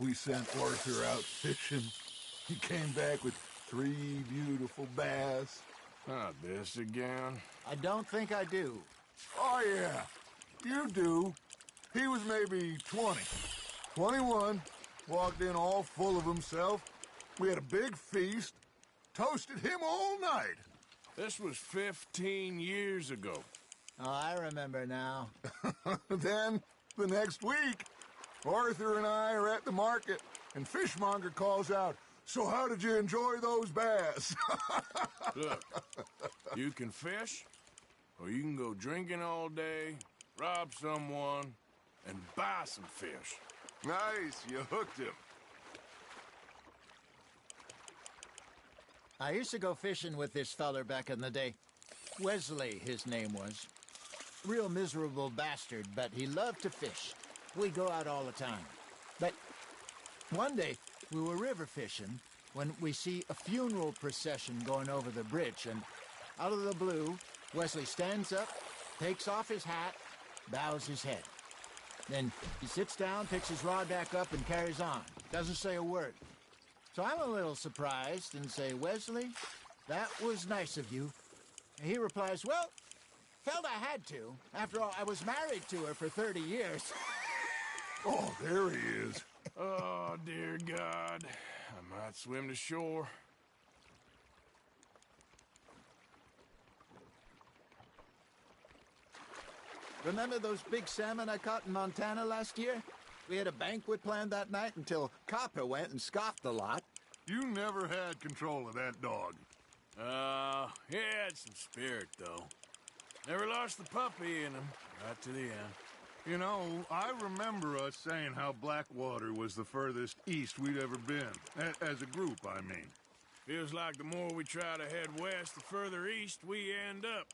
We sent Arthur out fishing. He came back with 3 beautiful bass. Not this again. I don't think I do. Oh, yeah. You do. He was maybe 20. 21. Walked in all full of himself. We had a big feast. Toasted him all night. This was 15 years ago. Oh, I remember now. Then, the next week, Arthur and I are at the market, and Fishmonger calls out, "So how did you enjoy those bass?" Look, you can fish, or you can go drinking all day, rob someone, and buy some fish. Nice, you hooked him. I used to go fishing with this feller back in the day. Wesley, his name was. Real miserable bastard, but he loved to fish. We'd go out all the time. But one day, we were river fishing when we see a funeral procession going over the bridge, and out of the blue, Wesley stands up, takes off his hat, bows his head. Then he sits down, picks his rod back up, and carries on. Doesn't say a word. So I'm a little surprised and say, "Wesley, that was nice of you." And he replies, "Well, felt I had to. After all, I was married to her for 30 years. Oh, there he is. Oh, dear God. I might swim to shore. Remember those big salmon I caught in Montana last year? We had a banquet planned that night until Copper went and scoffed a lot. You never had control of that dog. He had some spirit, though. Never lost the puppy in him, right to the end. You know, I remember us saying how Blackwater was the furthest east we'd ever been. As a group, I mean. Feels like the more we try to head west, the further east we end up.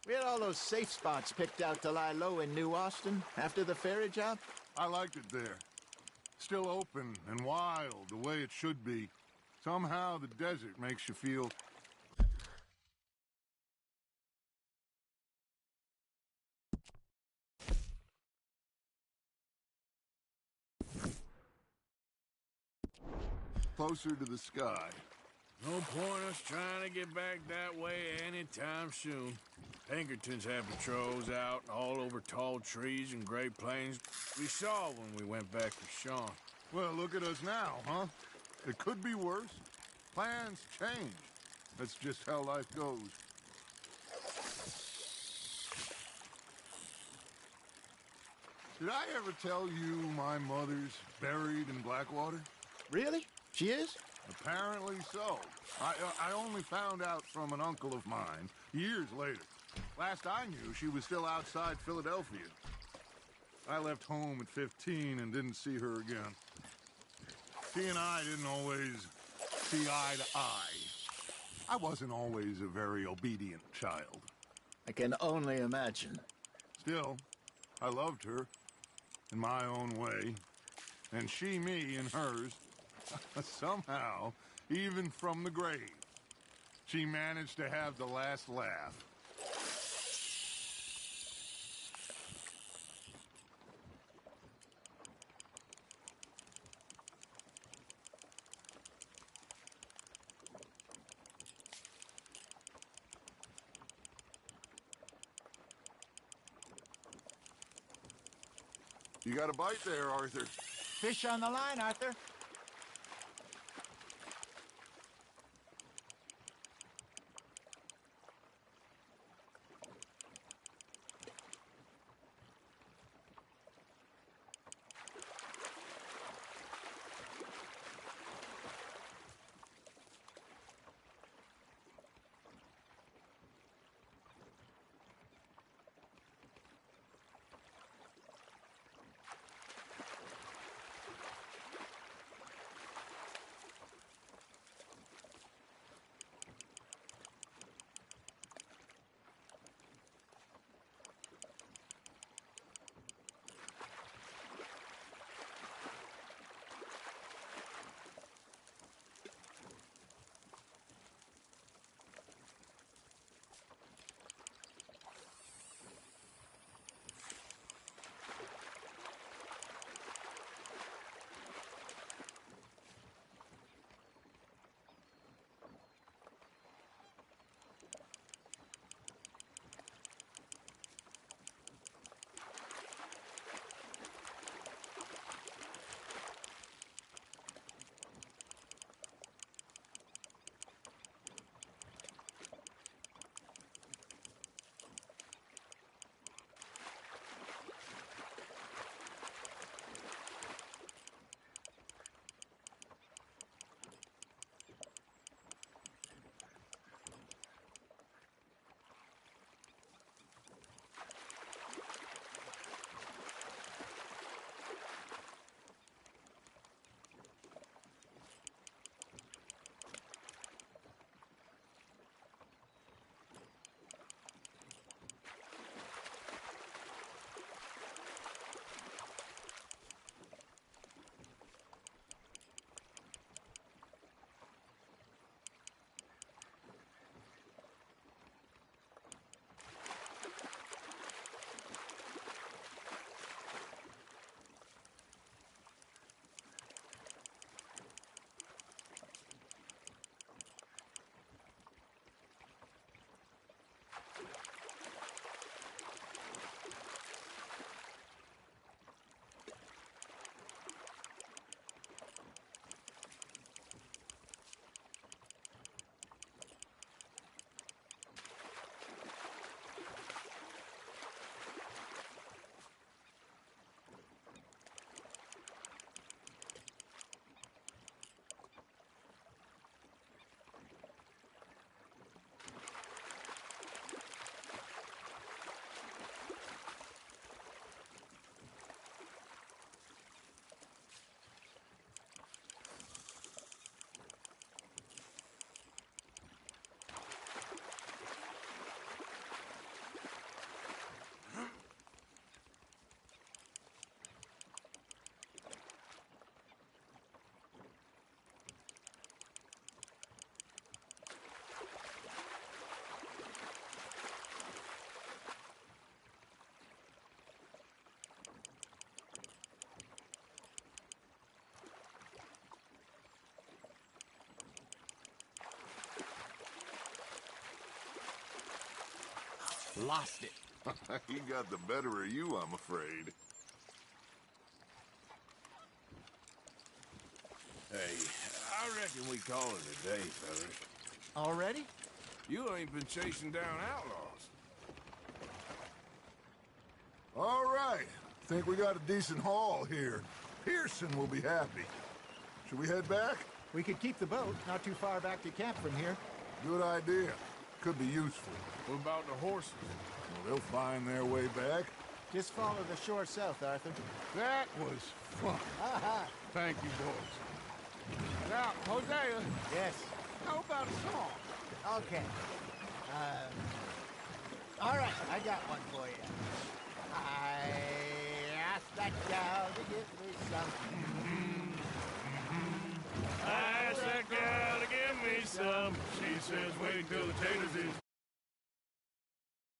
We had all those safe spots picked out to lie low in New Austin after the ferry job. I liked it there. Still open and wild, the way it should be. Somehow the desert makes you feel... closer to the sky. No point us trying to get back that way anytime soon. Pinkertons have patrols out all over tall trees and Great Plains. We saw when we went back to Sean. Well, look at us now, huh? It could be worse. Plans change. That's just how life goes. Did I ever tell you my mother's buried in Blackwater? Really? She is? Apparently so. I only found out from an uncle of mine years later. Last I knew, she was still outside Philadelphia. I left home at 15 and didn't see her again. She and I didn't always see eye to eye. I wasn't always a very obedient child. I can only imagine. Still, I loved her in my own way, and she me in hers. Somehow, even from the grave, she managed to have the last laugh. You got a bite there, Arthur. Fish on the line, Arthur. lost it. He got the better of you, I'm afraid. Hey, I reckon we call it a day, fellas. Already? You ain't been chasing down outlaws. All right. Think we got a decent haul here. Pearson will be happy. Should we head back? We could keep the boat not too far back to camp from here. Good idea. Could be useful. What about the horses? Well, they'll find their way back. Just follow the shore south, Arthur. That was fun. Aha! Thank you, boys. Now, Hosea, Yes. how about a song? Okay. All right, I got one for you. I asked that gal to give me some. I asked that gal to give me some. She says, wait till the taters is